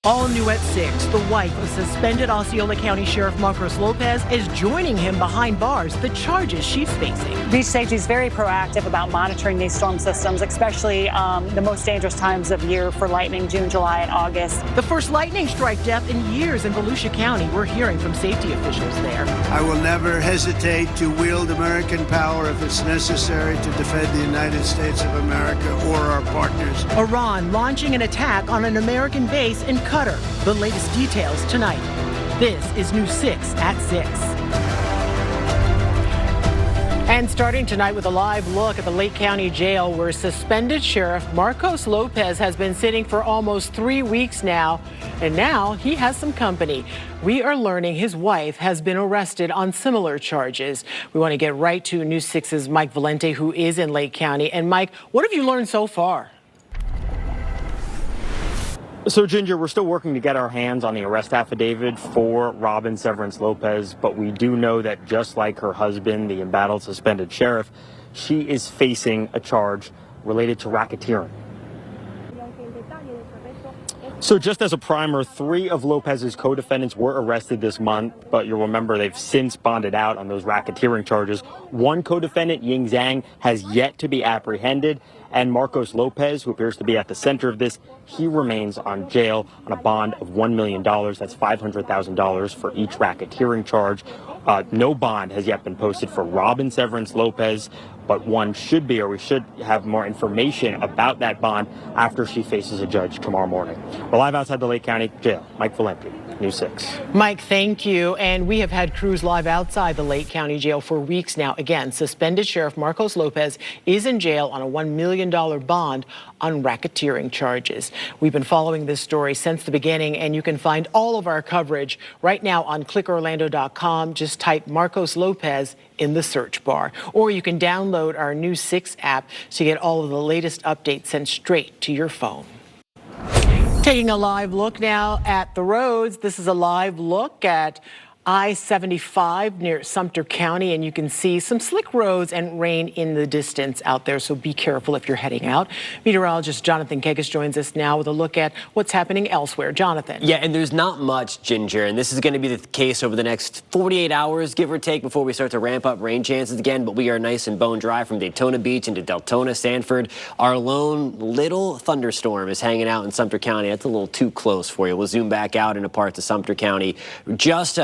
All new at 6, the wife of suspended Osceola County Sheriff Marcos Lopez is joining him behind bars, the charges she's facing. Beach Safety is very proactive about monitoring these storm systems, especially the most dangerous times of year for lightning, June, July, and August. The first lightning strike death in years in Volusia County. We're hearing from safety officials there. I will never hesitate to wield American power if it's necessary to defend the United States of America or our partners. Iran launching an attack on an American base in Qatar. The latest details tonight. This is News 6 at 6. And starting tonight with a live look at the Lake County Jail, where suspended Sheriff Marcos Lopez has been sitting for almost 3 weeks now. And now he has some company. We are learning his wife has been arrested on similar charges. We want to get right to News 6's Mike Valente, who is in Lake County. And Mike, what have you learned so far? So, Ginger, we're still working to get our hands on the arrest affidavit for Robin Severance Lopez, but we do know that just like her husband, the embattled suspended sheriff, she is facing a charge related to racketeering. So just as a primer, 3 of Lopez's co-defendants were arrested this month, but you'll remember they've since bonded out on those racketeering charges. One co-defendant, Ying Zhang, has yet to be apprehended, and Marcos Lopez, who appears to be at the center of this, he remains on jail on a bond of $1 million. That's $500,000 for each racketeering charge. No bond has yet been posted for Robin Severance Lopez, but one should be, or we should have more information about that bond after she faces a judge tomorrow morning. We're live outside the Lake County Jail. Mike Valente, News 6. Mike, thank you. And we have had crews live outside the Lake County Jail for weeks now. Again, suspended Sheriff Marcos Lopez is in jail on a $1 million bond on racketeering charges. We've been following this story since the beginning, and you can find all of our coverage right now on clickorlando.com. Just type Marcos Lopez in the search bar, or you can download our News 6 app to get all of the latest updates sent straight to your phone. Taking a live look now at the roads. This is a live look at I-75 near Sumter County, and you can see some slick roads and rain in the distance out there, so be careful if you're heading out. Meteorologist Jonathan Kegas joins us now with a look at what's happening elsewhere. Jonathan. Yeah, and there's not much, Ginger, and this is going to be the case over the next 48 hours, give or take, before we start to ramp up rain chances again, but we are nice and bone dry from Daytona Beach into Deltona, Sanford. Our lone little thunderstorm is hanging out in Sumter County. That's a little too close for you. We'll zoom back out into parts of Sumter County. Just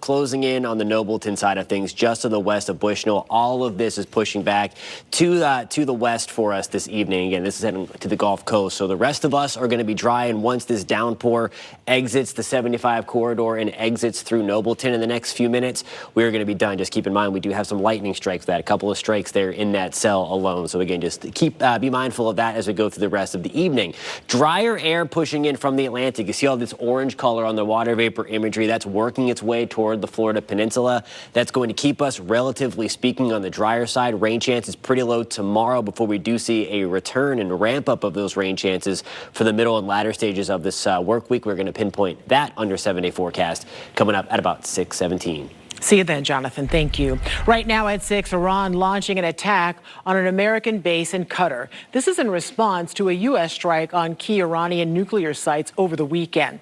closing in on the Nobleton side of things, just to the west of Bushnell. All of this is pushing back to the west for us this evening. Again, this is heading to the Gulf Coast. So the rest of us are going to be dry, and once this downpour exits the 75 corridor and exits through Nobleton in the next few minutes, we're going to be done. Just keep in mind, we do have some lightning strikes, a couple of strikes there in that cell alone. So again, just be mindful of that as we go through the rest of the evening. Drier air pushing in from the Atlantic. You see all this orange color on the water vapor imagery. That's working its way toward the Florida Peninsula. That's going to keep us, relatively speaking, on the drier side. Rain chances pretty low tomorrow before we do see a return and ramp up of those rain chances for the middle and latter stages of this work week. We're going to pinpoint that under 7-day forecast coming up at about 6:17. See you then, Jonathan. Thank you. Right now at 6, Iran launching an attack on an American base in Qatar. This is in response to a U.S. strike on key Iranian nuclear sites over the weekend.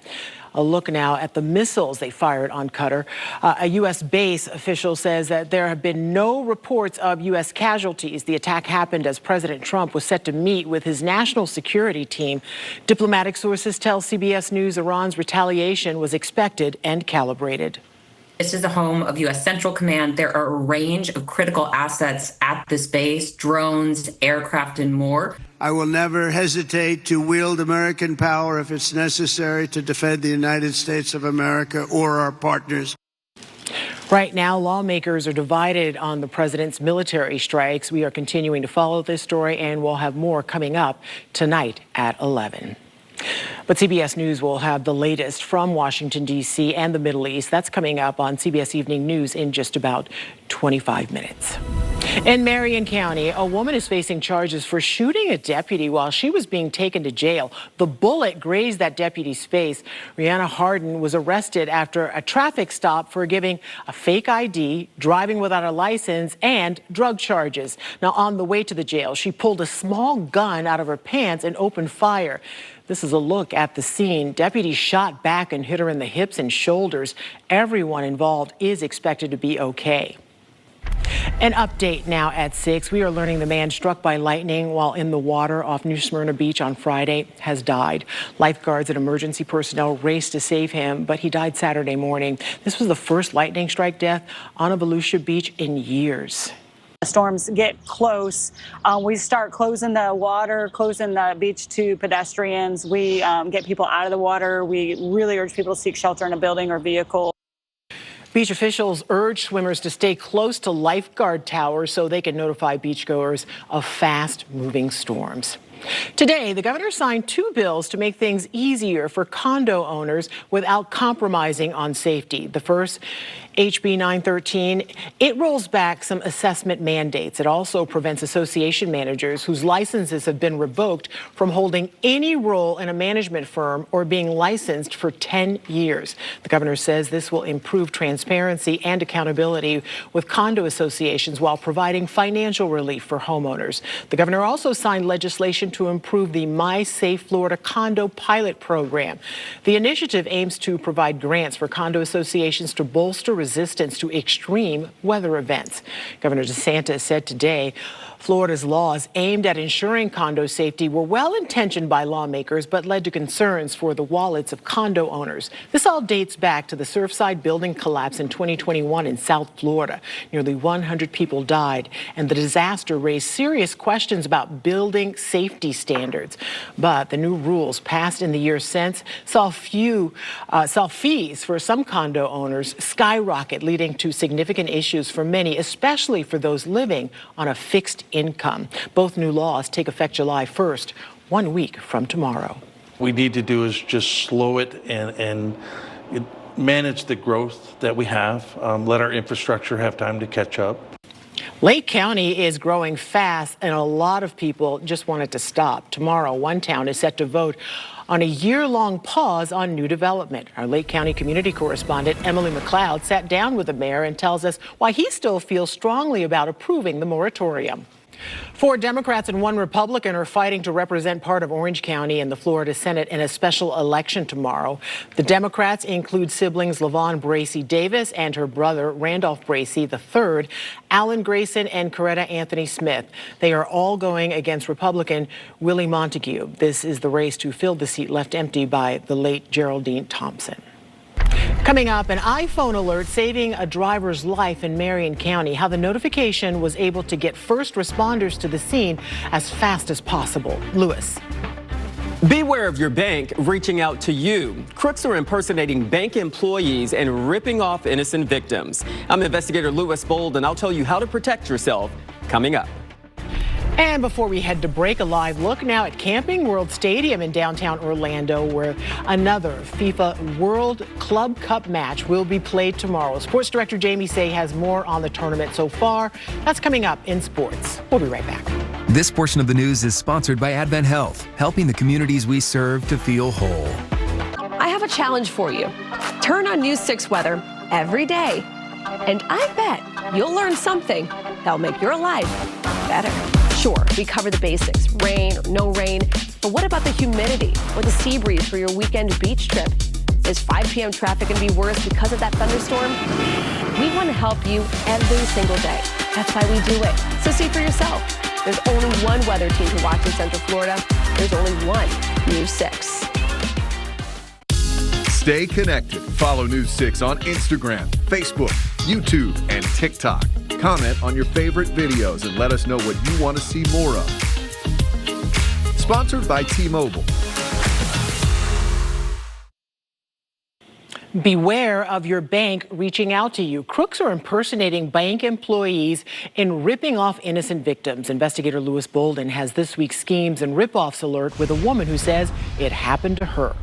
A look now at the missiles they fired on Qatar. A U.S. base official says that there have been no reports of U.S. casualties. The attack happened as President Trump was set to meet with his national security team. Diplomatic sources tell CBS News Iran's retaliation was expected and calibrated. This is the home of U.S. Central Command. There are a range of critical assets at this base, drones, aircraft, and more. I will never hesitate to wield American power if it's necessary to defend the United States of America or our partners. Right now, lawmakers are divided on the president's military strikes. We are continuing to follow this story, and we'll have more coming up tonight at 11. But CBS News will have the latest from Washington, D.C. and the Middle East. That's coming up on CBS Evening News in just about 25 minutes. In Marion County, a woman is facing charges for shooting a deputy while she was being taken to jail. The bullet grazed that deputy's face. Rihanna Harden was arrested after a traffic stop for giving a fake ID, driving without a license, and drug charges. Now, on the way to the jail, she pulled a small gun out of her pants and opened fire. This is a look look at the scene. Deputies shot back and hit her in the hips and shoulders. Everyone involved is expected to be okay. An update now at 6. We are learning the man struck by lightning while in the water off New Smyrna Beach on Friday has died. Lifeguards and emergency personnel raced to save him, but he died Saturday morning. This was the first lightning strike death on a Volusia Beach in years. Storms get close, we start closing the water, closing the beach to pedestrians. We get people out of the water. We really urge people to seek shelter in a building or vehicle. Beach officials urge swimmers to stay close to lifeguard towers so they can notify beachgoers of fast-moving storms. Today, the governor signed 2 bills to make things easier for condo owners without compromising on safety. The first, HB 913, it rolls back some assessment mandates. It also prevents association managers whose licenses have been revoked from holding any role in a management firm or being licensed for 10 years. The governor says this will improve transparency and accountability with condo associations while providing financial relief for homeowners. The governor also signed legislation to improve the My Safe Florida condo pilot program. The initiative aims to provide grants for condo associations to bolster resistance to extreme weather events. Governor DeSantis said today Florida's laws aimed at ensuring condo safety were well-intentioned by lawmakers but led to concerns for the wallets of condo owners. This all dates back to the Surfside building collapse in 2021 in South Florida. Nearly 100 people died, and the disaster raised serious questions about building safety standards. But the new rules passed in the years since saw fees for some condo owners skyrocket, leading to significant issues for many, especially for those living on a fixed income. Both new laws take effect July 1st, 1 week from tomorrow. What we need to do is just slow it and manage the growth that we have, let our infrastructure have time to catch up. Lake County is growing fast, and a lot of people just want it to stop. Tomorrow, one town is set to vote on a year-long pause on new development. Our Lake County community correspondent, Emily McLeod, sat down with the mayor and tells us why he still feels strongly about approving the moratorium. 4 Democrats and 1 Republican are fighting to represent part of Orange County in the Florida Senate in a special election tomorrow. The Democrats include siblings LaVon Bracey Davis and her brother Randolph Bracey III, Alan Grayson and Coretta Anthony Smith. They are all going against Republican Willie Montague. This is the race to fill the seat left empty by the late Geraldine Thompson. Coming up, an iPhone alert saving a driver's life in Marion County, how the notification was able to get first responders to the scene as fast as possible. Lewis. Beware of your bank reaching out to you. Crooks are impersonating bank employees and ripping off innocent victims. I'm investigator Lewis Bold, and I'll tell you how to protect yourself coming up. And before we head to break, a live look now at Camping World Stadium in downtown Orlando, where another FIFA World Club Cup match will be played tomorrow. Sports director Jamie Say has more on the tournament so far. That's coming up in sports. We'll be right back. This portion of the news is sponsored by Advent Health, helping the communities we serve to feel whole. I have a challenge for you. Turn on News 6 weather every day, and I bet you'll learn something that'll make your life better. Sure, we cover the basics, rain or no rain, but what about the humidity or the sea breeze for your weekend beach trip? Is 5 p.m. traffic going to be worse because of that thunderstorm? We want to help you every single day. That's why we do it. So see for yourself. There's only one weather team to watch in Central Florida. There's only one News 6. Stay connected. Follow News 6 on Instagram, Facebook, YouTube, and TikTok. Comment on your favorite videos and let us know what you want to see more of. Sponsored by T-Mobile. Beware of your bank reaching out to you. Crooks are impersonating bank employees and ripping off innocent victims. Investigator Lewis Bolden has this week's schemes and rip-offs alert with a woman who says it happened to her.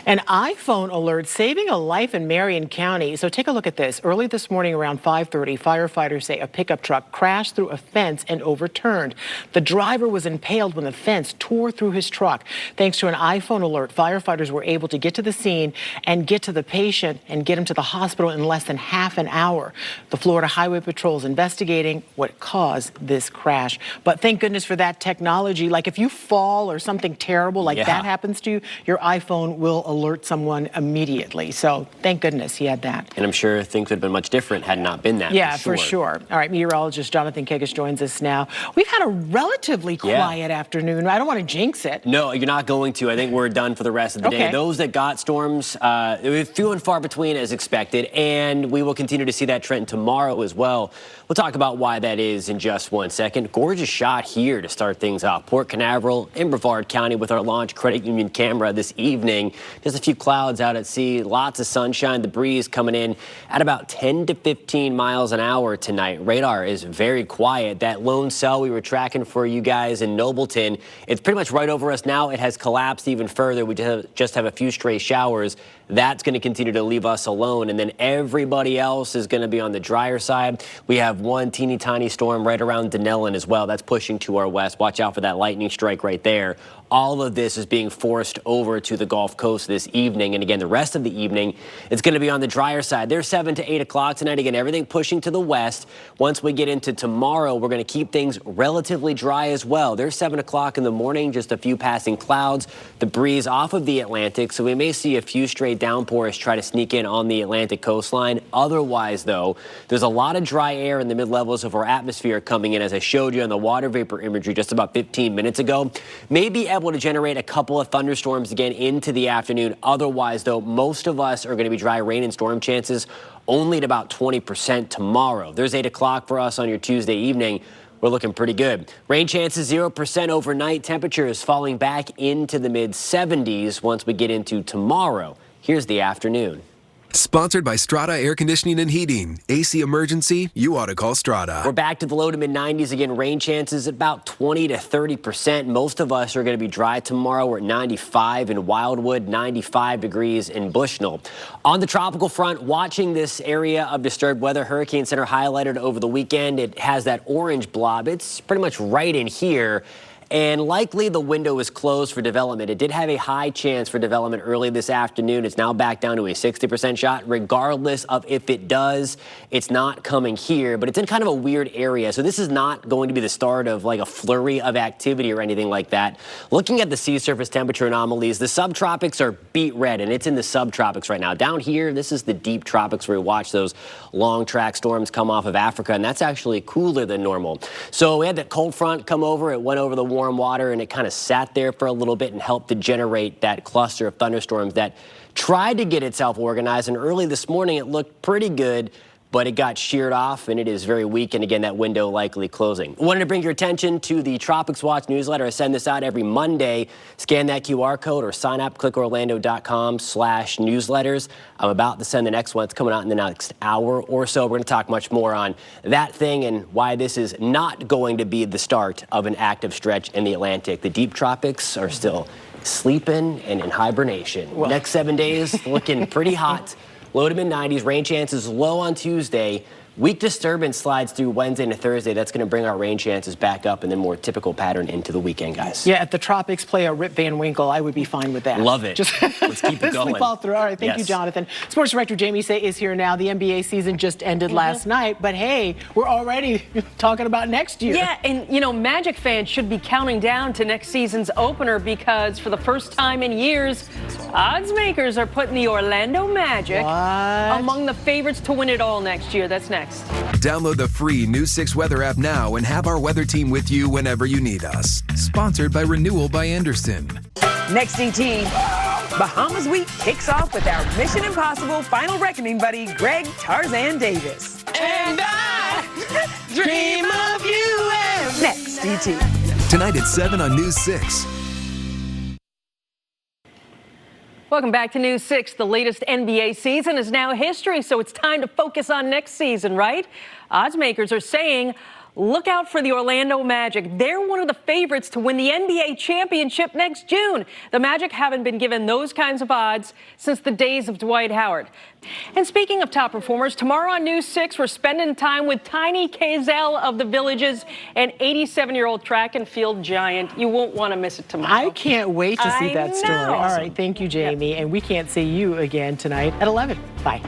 An iPhone alert saving a life in Marion County. So take a look at this. Early this morning around 5:30, firefighters say a pickup truck crashed through a fence and overturned. The driver was impaled when the fence tore through his truck. Thanks to an iPhone alert, firefighters were able to get to the scene and get to the patient and get him to the hospital in less than half an hour. The Florida Highway Patrol is investigating what caused this crash. But thank goodness for that technology. Like if you fall or something terrible like that happens to you, your iPhone will alert someone immediately. So thank goodness he had that. And I'm sure things would have been much different had not been that. Yeah, for sure. All right, meteorologist Jonathan Kegas joins us now. We've had a relatively quiet afternoon. I don't want to jinx it. No, you're not going to. I think we're done for the rest of the day. Those that got storms, few and far between as expected, and we will continue to see that trend tomorrow as well. We'll talk about why that is in just 1 second. Gorgeous shot here to start things off. Port Canaveral in Brevard County with our launch credit union camera this evening. Just a few clouds out at sea, lots of sunshine, the breeze coming in at about 10 to 15 miles an hour tonight. Radar is very quiet. That lone cell we were tracking for you guys in Nobleton, it's pretty much right over us now. It has collapsed even further. We just have a few stray showers. That's going to continue to leave us alone, and then everybody else is going to be on the drier side. We have one teeny tiny storm right around Denellen as well. That's pushing to our west. Watch out for that lightning strike right there. All of this is being forced over to the Gulf Coast this evening. And again, the rest of the evening, it's going to be on the drier side. There's 7 to 8 o'clock tonight. Again, everything pushing to the west. Once we get into tomorrow, we're going to keep things relatively dry as well. There's 7 o'clock in the morning, just a few passing clouds, the breeze off of the Atlantic. So we may see a few stray downpours try to sneak in on the Atlantic coastline. Otherwise, though, there's a lot of dry air in the mid-levels of our atmosphere coming in, as I showed you on the water vapor imagery just about 15 minutes ago. Maybe able to generate a couple of thunderstorms again into the afternoon. Otherwise, though, most of us are going to be dry. Rain and storm chances only at about 20% tomorrow. There's 8 o'clock for us on your Tuesday evening. We're looking pretty good. Rain chances 0% overnight. Temperatures falling back into the mid-70s once we get into tomorrow. Here's the afternoon. Sponsored by Strata Air Conditioning and Heating. AC emergency, you ought to call Strata. We're back to the low to mid-90s again. Rain chances about 20 to 30%. Most of us are going to be dry tomorrow. We're at 95 in Wildwood, 95 degrees in Bushnell. On the tropical front, watching this area of disturbed weather, Hurricane Center highlighted over the weekend. It has that orange blob. It's pretty much right in here. And likely the window is closed for development. It did have a high chance for development early this afternoon. It's now back down to a 60% shot. Regardless of if it does, it's not coming here, but it's in kind of a weird area. So this is not going to be the start of like a flurry of activity or anything like that. Looking at the sea surface temperature anomalies, the subtropics are beet red, and it's in the subtropics right now. Down here, this is the deep tropics where we watch those long track storms come off of Africa, and that's actually cooler than normal. So we had that cold front come over. It went over the warm water, and it kind of sat there for a little bit and helped to generate that cluster of thunderstorms that tried to get itself organized. And early this morning, it looked pretty good, but it got sheared off, and it is very weak. And again, that window likely closing. I wanted to bring your attention to the Tropics Watch newsletter. I send this out every Monday. Scan that QR code or sign up, clickorlando.com/newsletters. I'm about to send the next one. It's coming out in the next hour or so. We're going to talk much more on that thing and why this is not going to be the start of an active stretch in the Atlantic. The deep tropics are still sleeping and in hibernation. Well, next 7 days looking pretty hot. Low to mid-90s, rain chances low on Tuesday. Weak disturbance slides through Wednesday and Thursday. That's going to bring our rain chances back up and then more typical pattern into the weekend, guys. Yeah, if the tropics play a Rip Van Winkle, I would be fine with that. Love it. Let's keep it going. Sleep all through. All right, thank you, Jonathan. Sports director Jamie Say is here now. The NBA season just ended last night, but hey, we're already talking about next year. Yeah, and you know, Magic fans should be counting down to next season's opener because for the first time in years, odds makers are putting the Orlando Magic among the favorites to win it all next year. That's next. Download the free News 6 weather app now and have our weather team with you whenever you need us. Sponsored by Renewal by Anderson. Next ET, Bahamas Week kicks off with our Mission Impossible Final Reckoning buddy, Greg Tarzan Davis. And I dream of you every Next ET. Tonight at 7 on News 6. Welcome back to News 6. The latest NBA season is now history, so it's time to focus on next season, right? Odds makers are saying look out for the Orlando Magic. They're one of the favorites to win the NBA championship next June. The Magic haven't been given those kinds of odds since the days of Dwight Howard. And speaking of top performers, tomorrow on News 6, we're spending time with Tiny Kazel of the Villages, an 87-year-old track and field giant. You won't want to miss it tomorrow. I can't wait to see that story. know. All right, thank you, Jamie. And we can't see you again tonight at 11. Bye.